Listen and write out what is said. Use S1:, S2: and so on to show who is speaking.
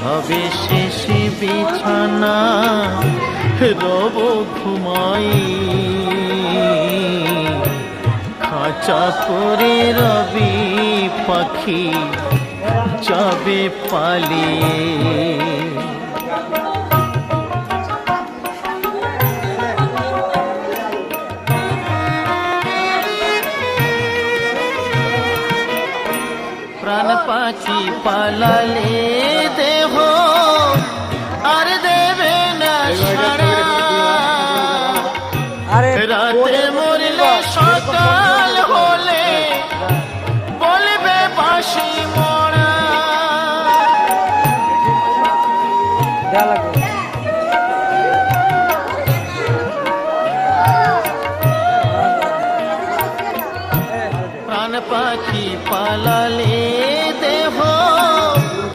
S1: হবে শেষ বিছানা রব ঘুমাই, খাঁচা করে রবি পাখি যাবে পালিয়ে। প্রাণ পাখি পালালে